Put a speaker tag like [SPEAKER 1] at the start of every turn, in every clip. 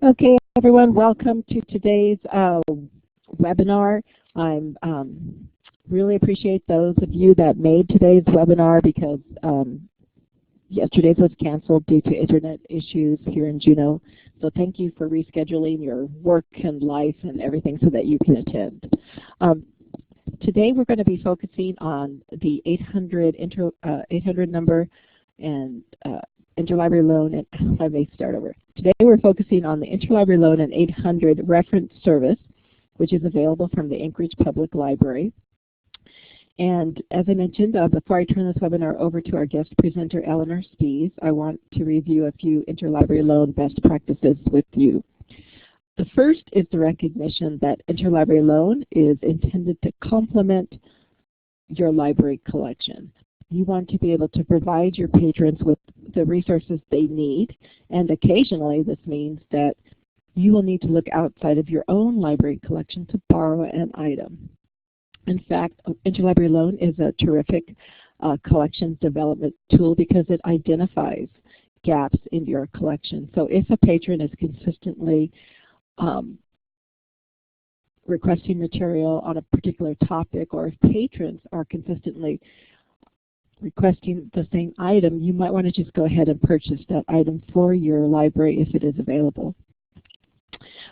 [SPEAKER 1] Okay, everyone, welcome to today's webinar. I really appreciate those of you that made today's webinar because yesterday's was canceled due to internet issues here in Juneau. So thank you for rescheduling your work and life and everything so that you can attend. Today we're going to be focusing on the 800 number and interlibrary loan, and let me start over. Today we're focusing on the interlibrary loan and 800 reference service, which is available from the Anchorage Public Library. And as I mentioned, before I turn this webinar over to our guest presenter, Eleanor Spees, I want to review a few interlibrary loan best practices with you. The first is the recognition that interlibrary loan is intended to complement your library collection. You want to be able to provide your patrons with the resources they need, and occasionally this means that you will need to look outside of your own library collection to borrow an item. In fact, interlibrary loan is a terrific collection development tool because it identifies gaps in your collection. So if a patron is consistently requesting material on a particular topic, or if patrons are consistently requesting the same item, you might want to just go ahead and purchase that item for your library if it is available.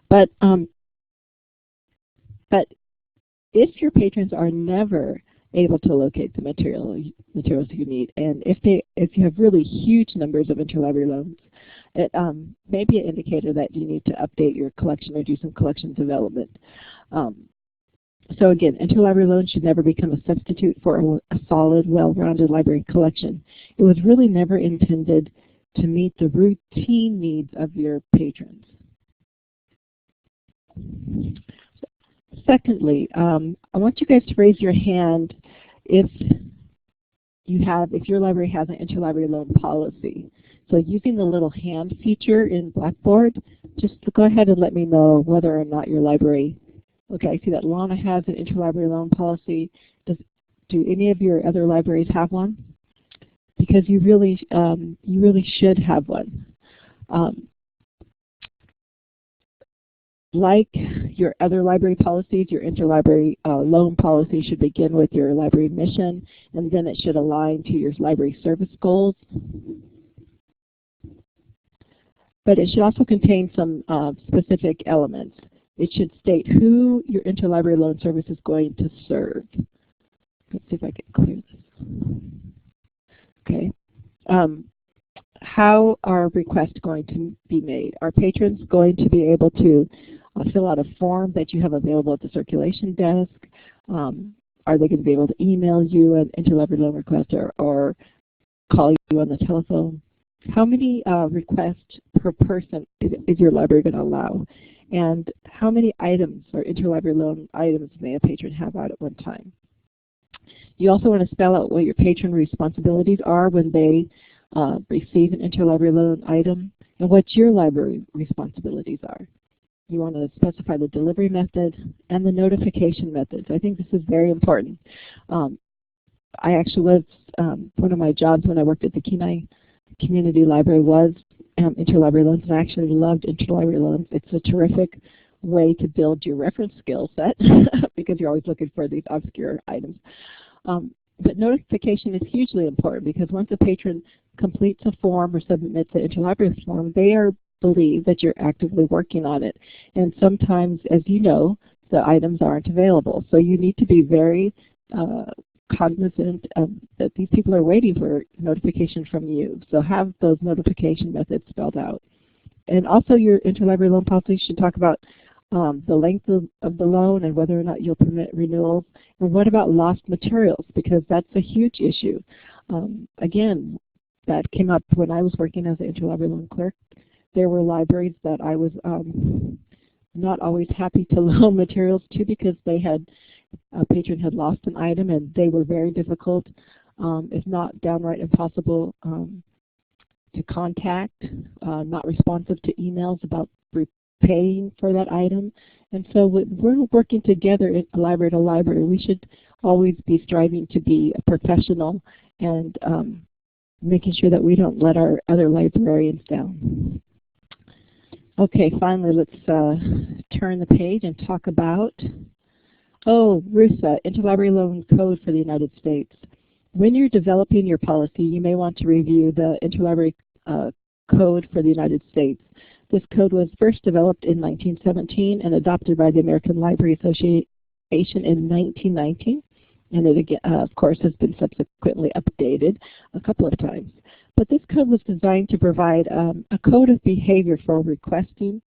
[SPEAKER 1] But if your patrons are never able to locate the materials you need, and if you have really huge numbers of interlibrary loans, it may be an indicator that you need to update your collection or do some collection development. So again, interlibrary loans should never become a substitute for a solid, well-rounded library collection. It was really never intended to meet the routine needs of your patrons. Secondly, I want you guys to raise your hand if your library has an interlibrary loan policy. So using the little hand feature in Blackboard, just go ahead and let me know whether or not your library. Okay, I see that Lana has an interlibrary loan policy. Do any of your other libraries have one? Because you really should have one. Like your other library policies, your interlibrary loan policy should begin with your library mission, and then it should align to your library service goals. But it should also contain some specific elements. It should state who your interlibrary loan service is going to serve. Let's see if I can clear this. Okay. How are requests going to be made? Are patrons going to be able to fill out a form that you have available at the circulation desk? Are they going to be able to email you an interlibrary loan request or call you on the telephone? How many requests per person is your library going to allow? And how many items or interlibrary loan items may a patron have out at one time? You also want to spell out what your patron responsibilities are when they receive an interlibrary loan item, and what your library responsibilities are. You want to specify the delivery method and the notification methods. I think this is very important. I actually was, one of my jobs when I worked at the Kenai Community Library was interlibrary loans, and I actually loved interlibrary loans. It's a terrific way to build your reference skill set because you're always looking for these obscure items. But notification is hugely important because once a patron completes a form or submits an interlibrary form, they believe that you're actively working on it. And sometimes, as you know, the items aren't available. So you need to be very cognizant that these people are waiting for notification from you. So have those notification methods spelled out. And also your interlibrary loan policy should talk about the length of the loan and whether or not you'll permit renewals. And what about lost materials? Because that's a huge issue. Again, that came up when I was working as an interlibrary loan clerk. There were libraries that I was not always happy to loan materials to because a patron had lost an item, and they were very difficult, if not downright impossible to contact, not responsive to emails about paying for that item. And so we're working together at library to library. We should always be striving to be a professional and making sure that we don't let our other librarians down. Okay, finally, let's turn the page and talk about, RUSA, Interlibrary Loan Code for the United States. When you're developing your policy, you may want to review the Interlibrary Code for the United States. This code was first developed in 1917 and adopted by the American Library Association in 1919. And it, again, of course, has been subsequently updated a couple of times. But this code was designed to provide a code of behavior for requesting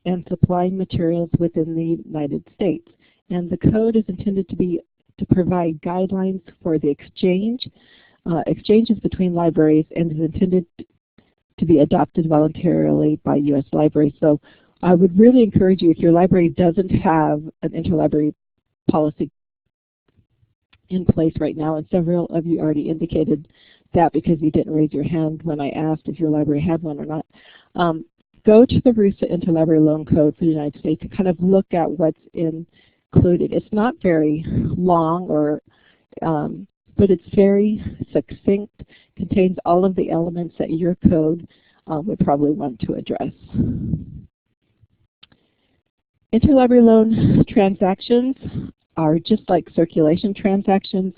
[SPEAKER 1] and supplying materials within the United States. And the code is intended to provide guidelines for the exchanges between libraries, and is intended to be adopted voluntarily by U.S. libraries. So I would really encourage you, if your library doesn't have an interlibrary policy in place right now, and several of you already indicated that because you didn't raise your hand when I asked if your library had one or not, go to the RUSA Interlibrary Loan Code for the United States to kind of look at what's included. It's not very long, but it's very succinct, contains all of the elements that your code would probably want to address. Interlibrary loan transactions are just like circulation transactions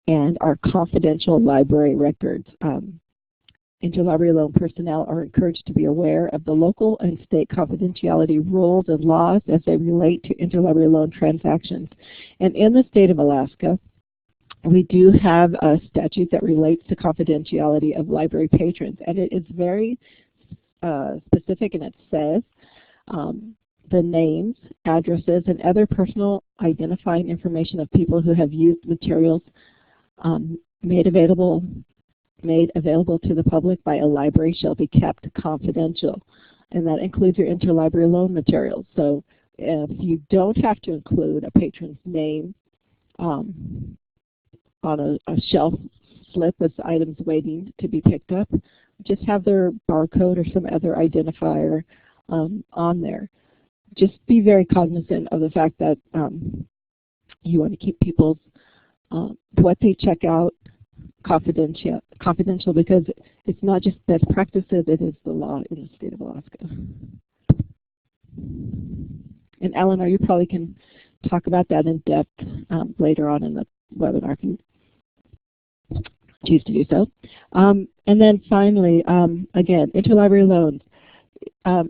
[SPEAKER 1] and are confidential library records. Interlibrary loan personnel are encouraged to be aware of the local and state confidentiality rules and laws as they relate to interlibrary loan transactions. And in the state of Alaska, we do have a statute that relates to confidentiality of library patrons, and it is very specific, and it says the names, addresses, and other personal identifying information of people who have used materials made available to the public by a library shall be kept confidential, and that includes your interlibrary loan materials. So if you don't have to include a patron's name on a shelf slip with items waiting to be picked up, just have their barcode or some other identifier on there. Just be very cognizant of the fact that you want to keep people's what they check out confidential, because it's not just best practices, it is the law in the state of Alaska. And Eleanor, you probably can talk about that in depth later on in the webinar if you choose to do so. And then finally, again, interlibrary loans.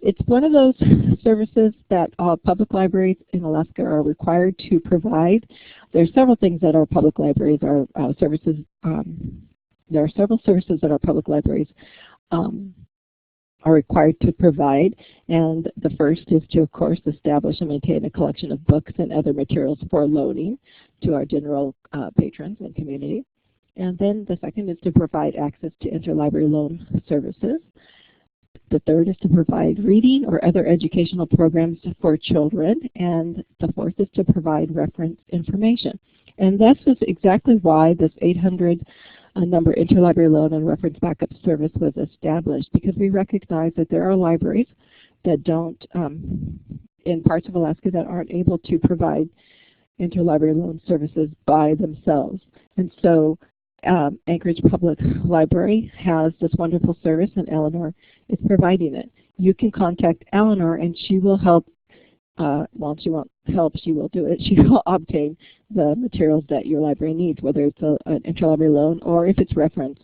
[SPEAKER 1] It's one of those services that all public libraries in Alaska are required to provide. There are several things that our public libraries are services. There are several services that our public libraries are required to provide, and the first is to, of course, establish and maintain a collection of books and other materials for loaning to our general patrons and community. And then the second is to provide access to interlibrary loan services. The third is to provide reading or other educational programs for children. And the fourth is to provide reference information. And this is exactly why this 800 number interlibrary loan and reference backup service was established, because we recognize that there are libraries that don't, in parts of Alaska, that aren't able to provide interlibrary loan services by themselves. And so Anchorage Public Library has this wonderful service, and Eleanor is providing it. You can contact Eleanor, and she will help. Well, she won't help, she will do it. She will obtain the materials that your library needs, whether it's an interlibrary loan or if it's reference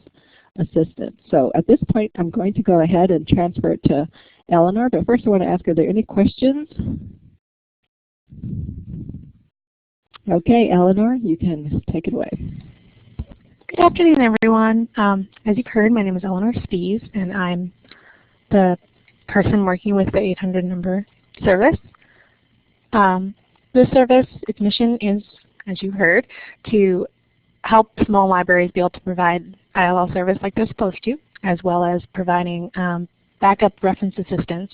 [SPEAKER 1] assistance. So at this point, I'm going to go ahead and transfer it to Eleanor. But first, I want to ask, are there any questions? Okay, Eleanor, you can take it away.
[SPEAKER 2] Good afternoon, everyone. As you've heard, my name is Eleanor Spees, and I'm the person working with the 800 number service. This service, its mission is, as you heard, to help small libraries be able to provide ILL service like they're supposed to, as well as providing backup reference assistance.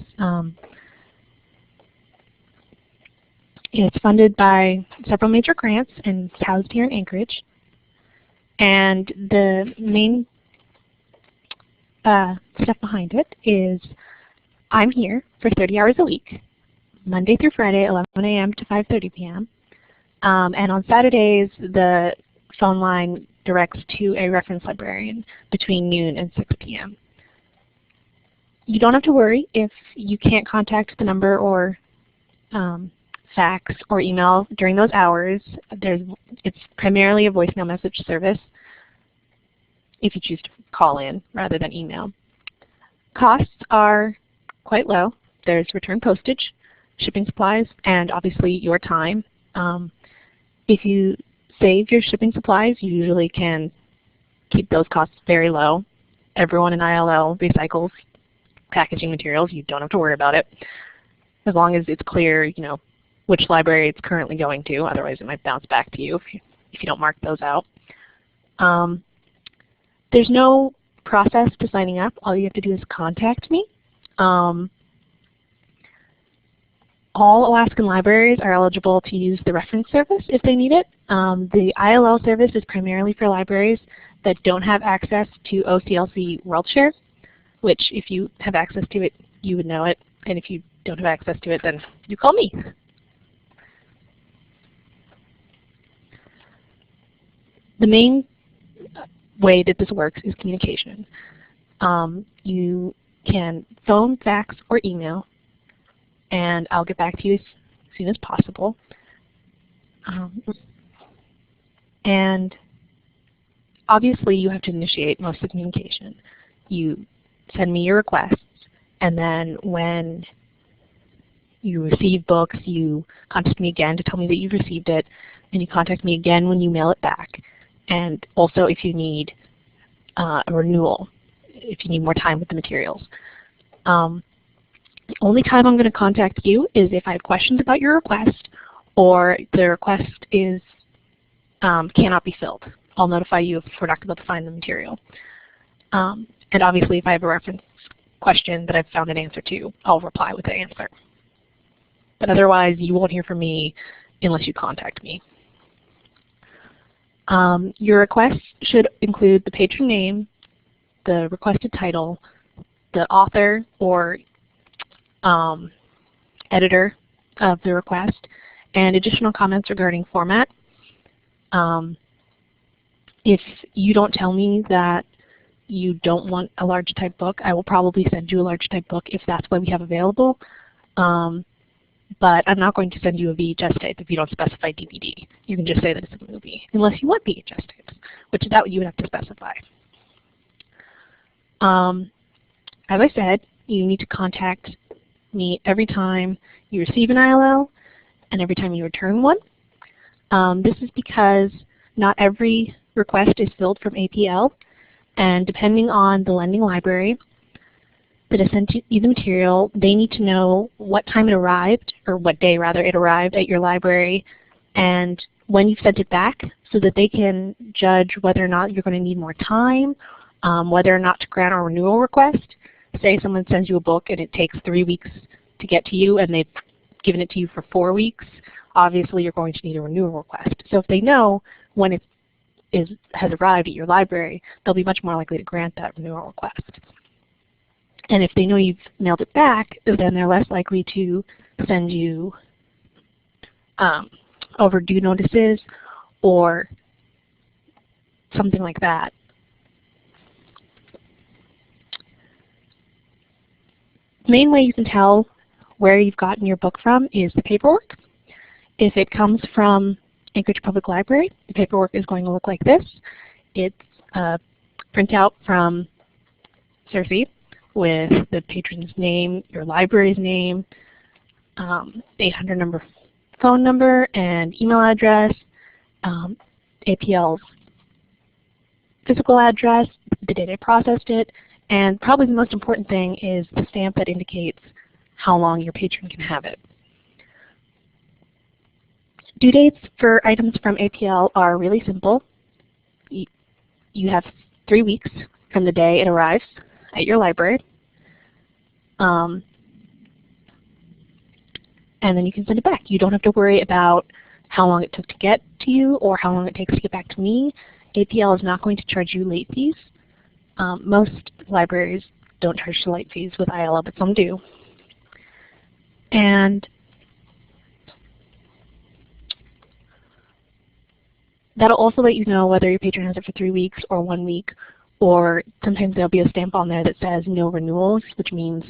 [SPEAKER 2] It's funded by several major grants and it's housed here in Anchorage. And the main stuff behind it is I'm here for 30 hours a week, Monday through Friday, 11 a.m. to 5:30 p.m. And on Saturdays, the phone line directs to a reference librarian between noon and 6 p.m. You don't have to worry if you can't contact the number or fax or email during those hours. It's primarily a voicemail message service if you choose to call in rather than email. Costs are quite low. There's return postage, shipping supplies, and obviously your time. If you save your shipping supplies, you usually can keep those costs very low. Everyone in ILL recycles packaging materials. You don't have to worry about it, as long as it's clear, which library it's currently going to. Otherwise, it might bounce back to you if you don't mark those out. There's no process to signing up. All you have to do is contact me. All Alaskan libraries are eligible to use the reference service if they need it. The ILL service is primarily for libraries that don't have access to OCLC WorldShare, which if you have access to it, you would know it. And if you don't have access to it, then you call me. The main way that this works is communication. You can phone, fax, or email, and I'll get back to you as soon as possible. And obviously, you have to initiate most of the communication. You send me your requests, and then when you receive books, you contact me again to tell me that you've received it, and you contact me again when you mail it back. And also if you need a renewal, if you need more time with the materials. The only time I'm going to contact you is if I have questions about your request or the request is cannot be filled. I'll notify you if we're not able to find the material. And obviously if I have a reference question that I've found an answer to, I'll reply with the answer. But otherwise you won't hear from me unless you contact me. Your request should include the patron name, the requested title, the author or editor of the request, and additional comments regarding format. If you don't tell me that you don't want a large type book, I will probably send you a large type book if that's what we have available. But I'm not going to send you a VHS tape if you don't specify DVD. You can just say that it's a movie, unless you want VHS tapes, which that you would have to specify. As I said, you need to contact me every time you receive an ILL and every time you return one. This is because not every request is filled from APL, and depending on the lending library that has sent you the material, they need to know what time it arrived, or what day rather it arrived at your library, and when you've sent it back, so that they can judge whether or not you're going to need more time, whether or not to grant a renewal request. Say someone sends you a book and it takes 3 weeks to get to you and they've given it to you for 4 weeks, obviously you're going to need a renewal request. So if they know when it has arrived at your library, they'll be much more likely to grant that renewal request. And if they know you've mailed it back, then they're less likely to send you overdue notices or something like that. The main way you can tell where you've gotten your book from is the paperwork. If it comes from Anchorage Public Library, the paperwork is going to look like this. It's a printout from Cersei with the patron's name, your library's name, 800 number phone number and email address, APL's physical address, the date I processed it, and probably the most important thing is the stamp that indicates how long your patron can have it. Due dates for items from APL are really simple. You have 3 weeks from the day it arrives at your library. And then you can send it back. You don't have to worry about how long it took to get to you or how long it takes to get back to me. APL is not going to charge you late fees. Most libraries don't charge late fees with ILL, but some do. And that'll also let you know whether your patron has it for 3 weeks or 1 week Or sometimes there'll be a stamp on there that says no renewals, which means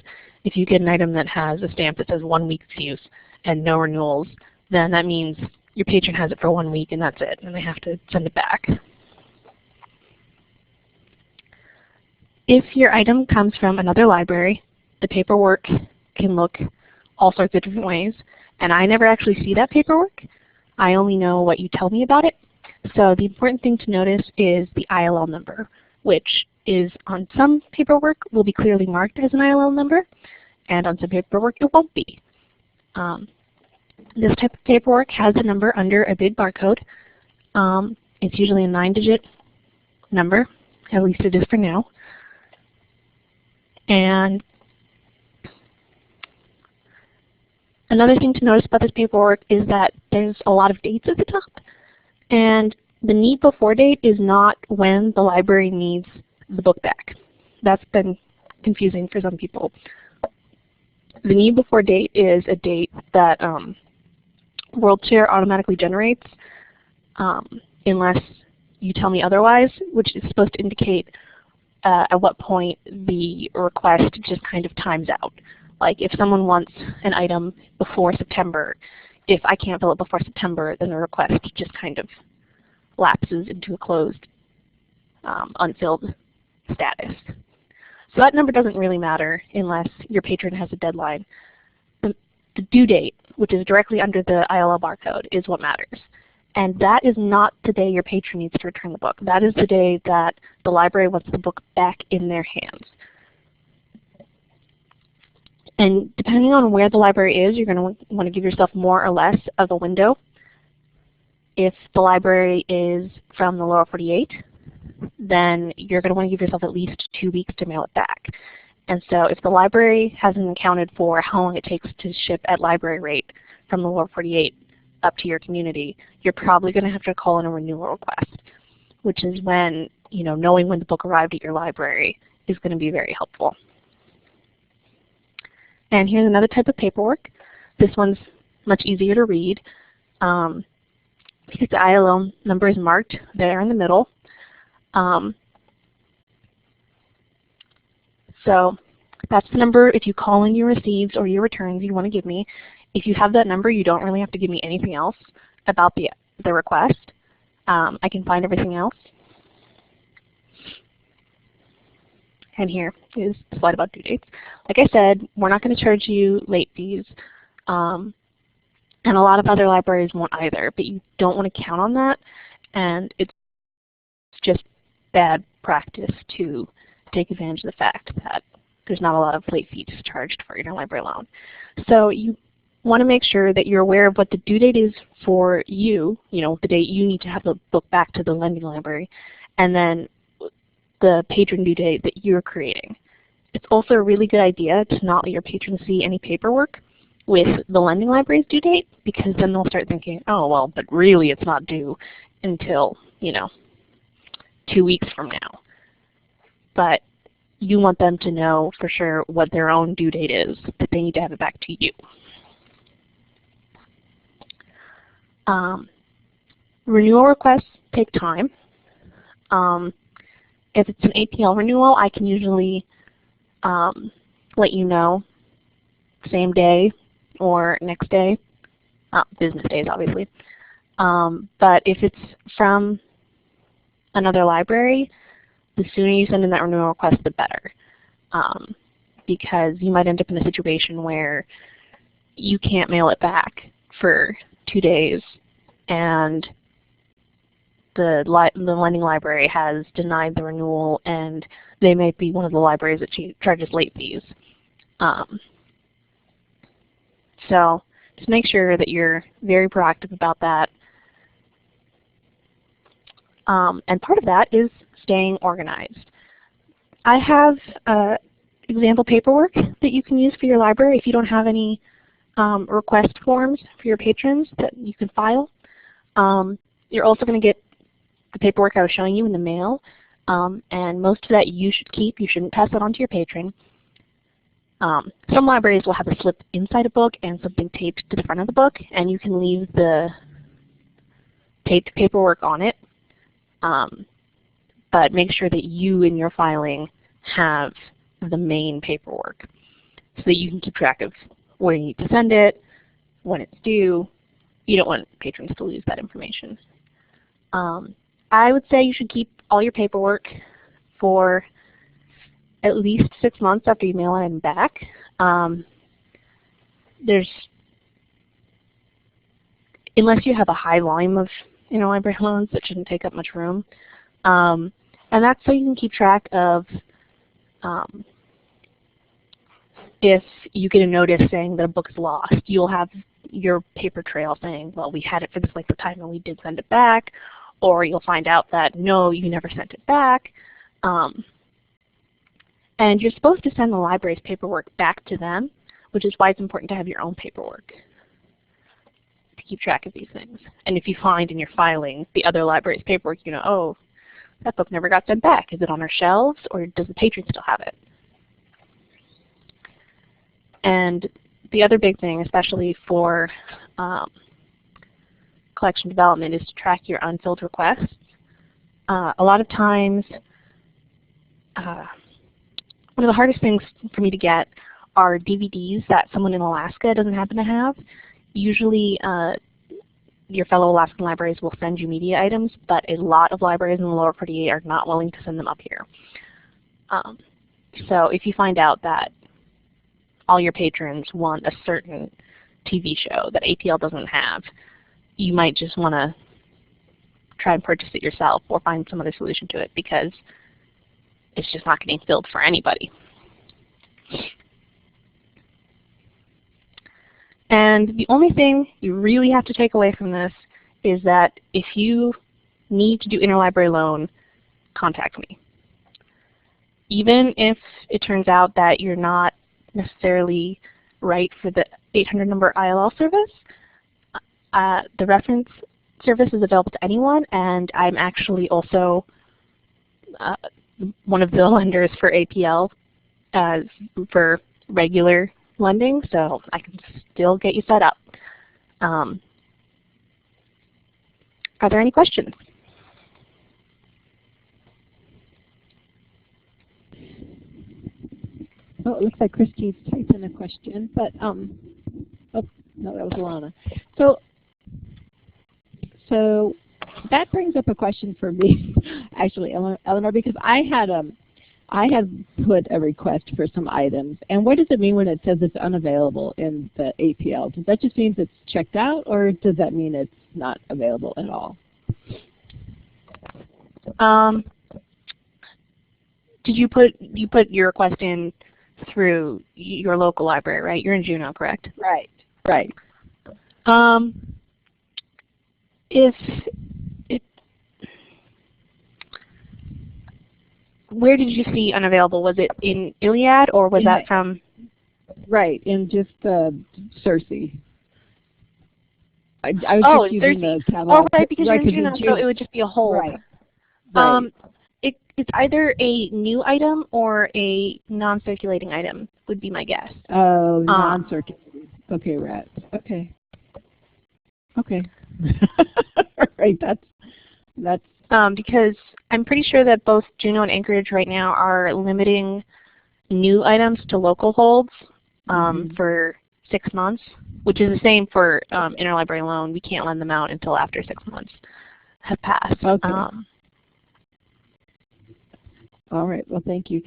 [SPEAKER 2] if you get an item that has a stamp that says 1 week's use and no renewals, then that means your patron has it for 1 week and that's it, and they have to send it back. If your item comes from another library, the paperwork can look all sorts of different ways, and I never actually see that paperwork. I only know what you tell me about it. So the important thing to notice is the ILL number, which is on some paperwork will be clearly marked as an ILL number, and on some paperwork it won't be. This type of paperwork has a number under a big barcode. It's usually a 9-digit number, at least it is for now. And another thing to notice about this paperwork is that there's a lot of dates at the top, and the need before date is not when the library needs the book back. That's been confusing for some people. The need before date is a date that WorldShare automatically generates unless you tell me otherwise, which is supposed to indicate at what point the request just kind of times out. Like if someone wants an item before September, if I can't fill it before September, then the request just kind of lapses into a closed, unfilled status. So that number doesn't really matter unless your patron has a deadline. The due date, which is directly under the ILL barcode, is what matters. And that is not the day your patron needs to return the book. That is the day that the library wants the book back in their hands. And depending on where the library is, you're going to want to give yourself more or less of a window. If the library is from the lower 48, then you're going to want to give yourself at least 2 weeks to mail it back. And so if the library hasn't accounted for how long it takes to ship at library rate from the lower 48 up to your community, you're probably going to have to call in a renewal request, which is when, knowing when the book arrived at your library is going to be very helpful. And here's another type of paperwork. This one's much easier to read because the ILL number is marked there in the middle. So that's the number if you call in your receives or your returns you want to give me. If you have that number, you don't really have to give me anything else about the request. I can find everything else. And here is the slide about due dates. Like I said, we're not going to charge you late fees, and a lot of other libraries won't either, but you don't want to count on that, and it's just bad practice to take advantage of the fact that there's not a lot of late fees charged for interlibrary loan. So you want to make sure that you're aware of what the due date is for you, the date you need to have the book back to the lending library, and then the patron due date that you're creating. It's also a really good idea to not let your patrons see any paperwork with the lending library's due date, because then they'll start thinking, oh, well, but really it's not due until, 2 weeks from now. But you want them to know for sure what their own due date is, that they need to have it back to you. Renewal requests take time. If it's an APL renewal, I can usually let you know same day or next day, business days obviously. But if it's from another library, the sooner you send in that renewal request, the better. Because you might end up in a situation where you can't mail it back for 2 days, and the lending library has denied the renewal, and they may be one of the libraries that charges late fees. So just make sure that you're very proactive about that. And part of that is staying organized. I have example paperwork that you can use for your library if you don't have any request forms for your patrons that you can file. You're also going to get the paperwork I was showing you in the mail, and most of that you should keep. You shouldn't pass that on to your patron. Some libraries will have a slip inside a book and something taped to the front of the book, and you can leave the taped paperwork on it. but make sure that you in your filing have the main paperwork so that you can keep track of where you need to send it, when it's due. You don't want patrons to lose that information. I would say you should keep all your paperwork for at least 6 months after you mail it back. Unless you have a high volume of interlibrary loans, that shouldn't take up much room. And that's so you can keep track of if you get a notice saying that a book is lost, you'll have your paper trail saying, well, we had it for this length of time and we did send it back, or you'll find out that, no, you never sent it back. And you're supposed to send the library's paperwork back to them, which is why it's important to have your own paperwork to keep track of these things. And if you find in your filing the other library's paperwork, you know, oh, that book never got sent back. Is it on our shelves, or does the patron still have it? And the other big thing, especially for collection development, is to track your unfilled requests. A lot of times, one of the hardest things for me to get are DVDs that someone in Alaska doesn't happen to have. Usually, your fellow Alaskan libraries will send you media items, but a lot of libraries in the lower 48 are not willing to send them up here. So if you find out that all your patrons want a certain TV show that APL doesn't have, you might just want to try and purchase it yourself or find some other solution to it, because it's just not getting filled for anybody. And the only thing you really have to take away from this is that if you need to do interlibrary loan, contact me. Even if it turns out that you're not necessarily right for the 800 number ILL service, the reference service is available to anyone, and I'm actually also one of the lenders for APL for regular lending, so I can still get you set up. Are there any questions?
[SPEAKER 1] Oh, it looks like Christy's typed in a question, but oh no, that was Alana. So that brings up a question for me, actually, Eleanor, because I had put a request for some items, and what does it mean when it says it's unavailable in the APL? Does that just mean it's checked out, or does that mean it's not available at all?
[SPEAKER 2] Did you put your request in through your local library, right? You're in Juneau, correct?
[SPEAKER 1] Right. Right.
[SPEAKER 2] Where did you see unavailable? Was it in Iliad, or was that from?
[SPEAKER 1] Right, in just Cersei. I was just using the catalog.
[SPEAKER 2] Oh, right, because you're in Juneau, so it would just be a hold.
[SPEAKER 1] Right. Right.
[SPEAKER 2] It's either a new item or a non-circulating item, would be my guess.
[SPEAKER 1] Oh, non-circulating. Okay, rats. Okay. Okay. All right, that's
[SPEAKER 2] because I'm pretty sure that both Juneau and Anchorage right now are limiting new items to local holds for 6 months, which is the same for interlibrary loan. We can't lend them out until after 6 months have passed.
[SPEAKER 1] Okay. All right. Well, thank you.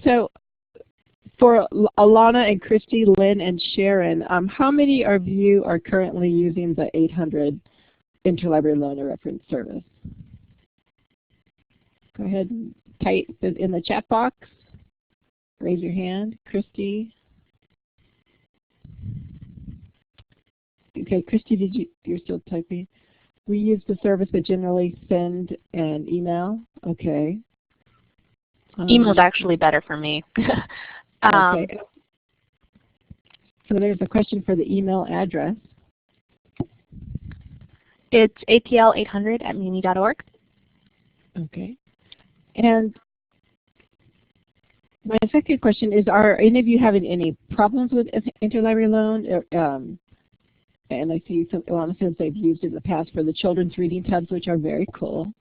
[SPEAKER 1] So for Alana and Christy, Lynn, and Sharon, how many of you are currently using the 800 Interlibrary Loaner Reference Service? Go ahead and type it in the chat box. Raise your hand. Christy. Okay, Christy, you're still typing. We use the service but generally send an email. Okay.
[SPEAKER 2] Email is actually better for me.
[SPEAKER 1] Okay. So there's a question for the email address.
[SPEAKER 2] It's apl800@muni.org.
[SPEAKER 1] Okay. And my second question is, are any of you having any problems with interlibrary loan? And I see Ilana says they've used it in the past for the children's reading tubs, which are very cool.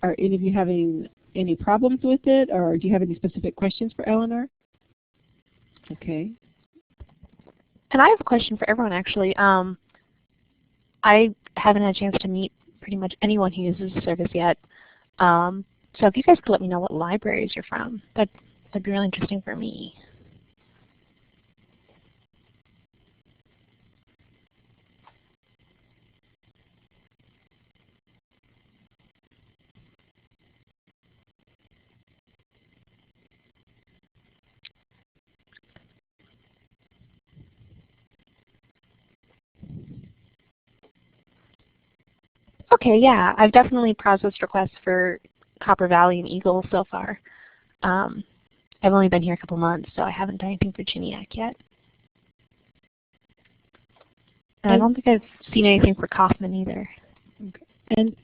[SPEAKER 1] Are any of you having any problems with it, or do you have any specific questions for Eleanor? Okay.
[SPEAKER 2] And I have a question for everyone, actually. I haven't had a chance to meet pretty much anyone who uses the service yet. So if you guys could let me know what libraries you're from, that'd be really interesting for me. Okay, yeah, I've definitely processed requests for Copper Valley and Eagle so far. I've only been here a couple months, so I haven't done anything for Chiniac yet. And I don't think I've seen anything for Kaufman either.
[SPEAKER 1] Okay. And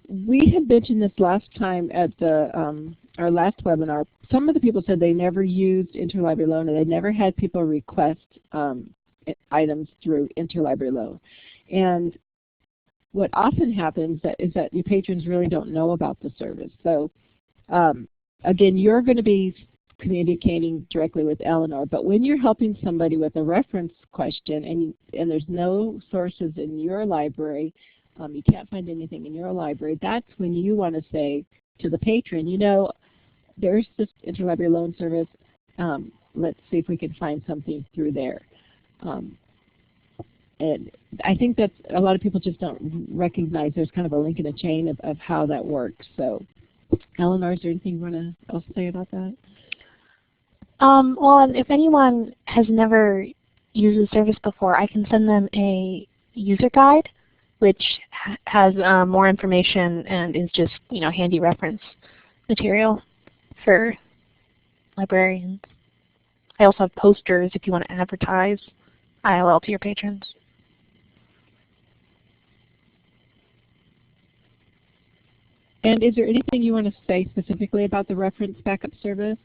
[SPEAKER 1] we had mentioned this last time at the our last webinar. Some of the people said they never used Interlibrary Loan, and they never had people request items through Interlibrary Loan. And what often happens is that your patrons really don't know about the service. So again, you're going to be communicating directly with Eleanor, but when you're helping somebody with a reference question and there's no sources in your library, you can't find anything in your library, that's when you want to say to the patron, you know, there's this Interlibrary Loan service, let's see if we can find something through there. And I think that a lot of people just don't recognize there's kind of a link in a chain of how that works. So, Eleanor, is there anything you want to else say about that?
[SPEAKER 2] Well, if anyone has never used the service before, I can send them a user guide, which has more information and is just, you know, handy reference material for librarians. I also have posters if you want to advertise ILL to your patrons.
[SPEAKER 1] And is there anything you want to say specifically about the reference backup service?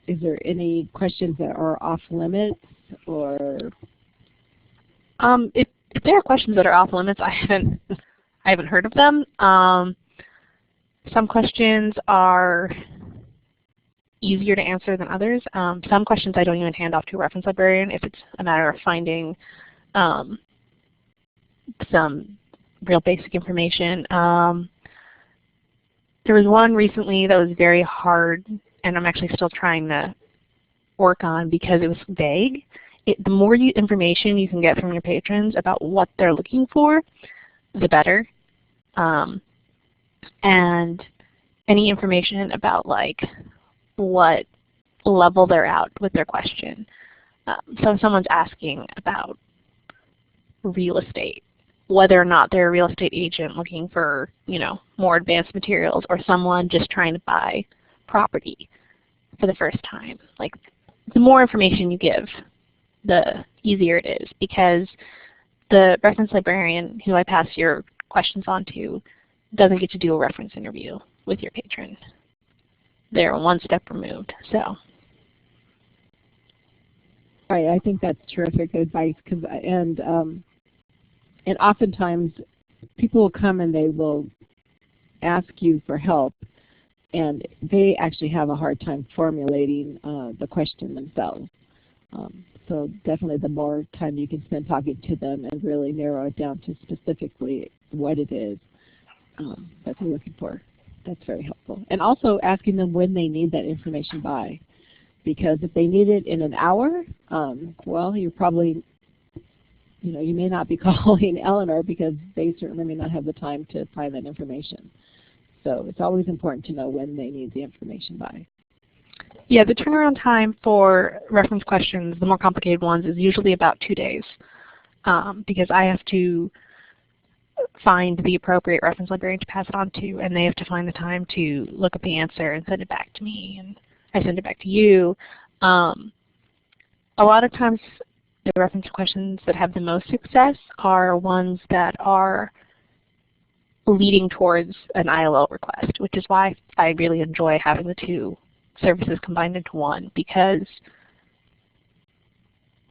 [SPEAKER 1] Is there any questions that are off limits, or?
[SPEAKER 2] If there are questions that are off limits, I haven't heard of them. Some questions are easier to answer than others. Some questions I don't even hand off to a reference librarian if it's a matter of finding some real basic information. There was one recently that was very hard, and I'm actually still trying to work on because it was vague. The more information you can get from your patrons about what they're looking for, the better. And any information about like what level they're at with their question. So if someone's asking about real estate, whether or not they're a real estate agent looking for, you know, more advanced materials, or someone just trying to buy property for the first time. Like, the more information you give, the easier it is, because the reference librarian who I pass your questions on to doesn't get to do a reference interview with your patron. They're one step removed. So.
[SPEAKER 1] Right, I think that's terrific advice, and oftentimes people will come and they will ask you for help, and they actually have a hard time formulating the question themselves. So definitely the more time you can spend talking to them and really narrow it down to specifically what it is that they're looking for, that's very helpful. And also asking them when they need that information by. Because if they need it in an hour, well, you're probably, you know, you may not be calling Eleanor because they certainly may not have the time to find that information. So it's always important to know when they need the information by.
[SPEAKER 2] Yeah, the turnaround time for reference questions, the more complicated ones, is usually about 2 days because I have to find the appropriate reference librarian to pass it on to, and they have to find the time to look up the answer and send it back to me, and I send it back to you. A lot of times the reference questions that have the most success are ones that are leading towards an ILL request, which is why I really enjoy having the two services combined into one, because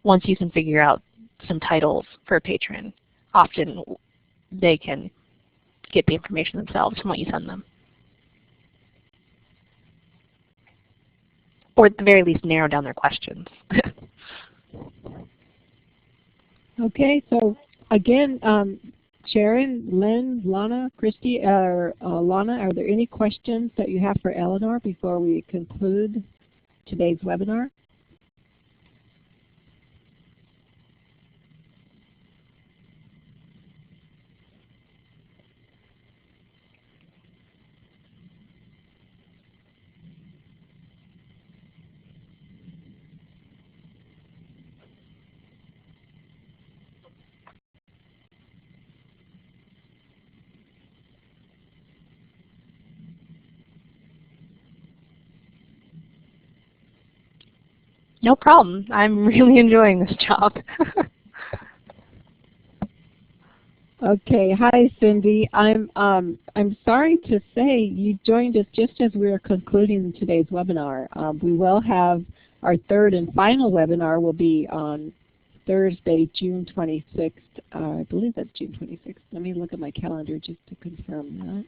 [SPEAKER 2] once you can figure out some titles for a patron, often they can get the information themselves from what you send them. Or at the very least, narrow down their questions.
[SPEAKER 1] Okay, so again, Sharon, Lynn, Lana, Christy, or Lana, are there any questions that you have for Eleanor before we conclude today's webinar?
[SPEAKER 2] No problem. I'm really enjoying this job.
[SPEAKER 1] Okay, hi Cindy. I'm sorry to say you joined us just as we were concluding today's webinar. We will have our third and final webinar will be on Thursday, June 26th. I believe that's June 26th. Let me look at my calendar just to confirm that.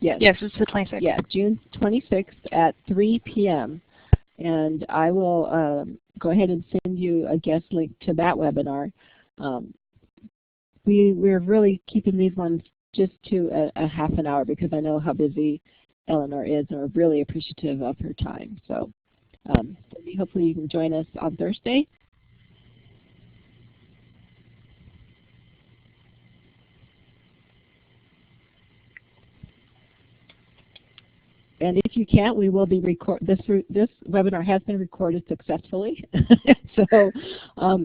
[SPEAKER 2] Yes, it's the 26th.
[SPEAKER 1] Yeah, June 26th at 3 p.m. And I will go ahead and send you a guest link to that webinar. We're really keeping these ones just to a half an hour because I know how busy Eleanor is, and we're really appreciative of her time. So Cindy, hopefully you can join us on Thursday. And if you can't, we will be this webinar has been recorded successfully. So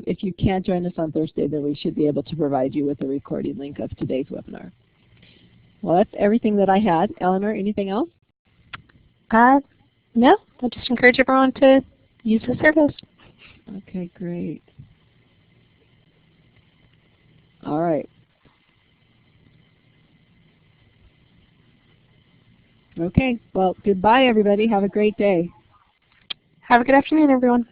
[SPEAKER 1] if you can't join us on Thursday, then we should be able to provide you with a recording link of today's webinar. Well, that's everything that I had. Eleanor, anything else?
[SPEAKER 2] No, I just encourage everyone to use the service.
[SPEAKER 1] Okay, great. All right. Okay, well, goodbye, everybody. Have a great day.
[SPEAKER 2] Have a good afternoon, everyone.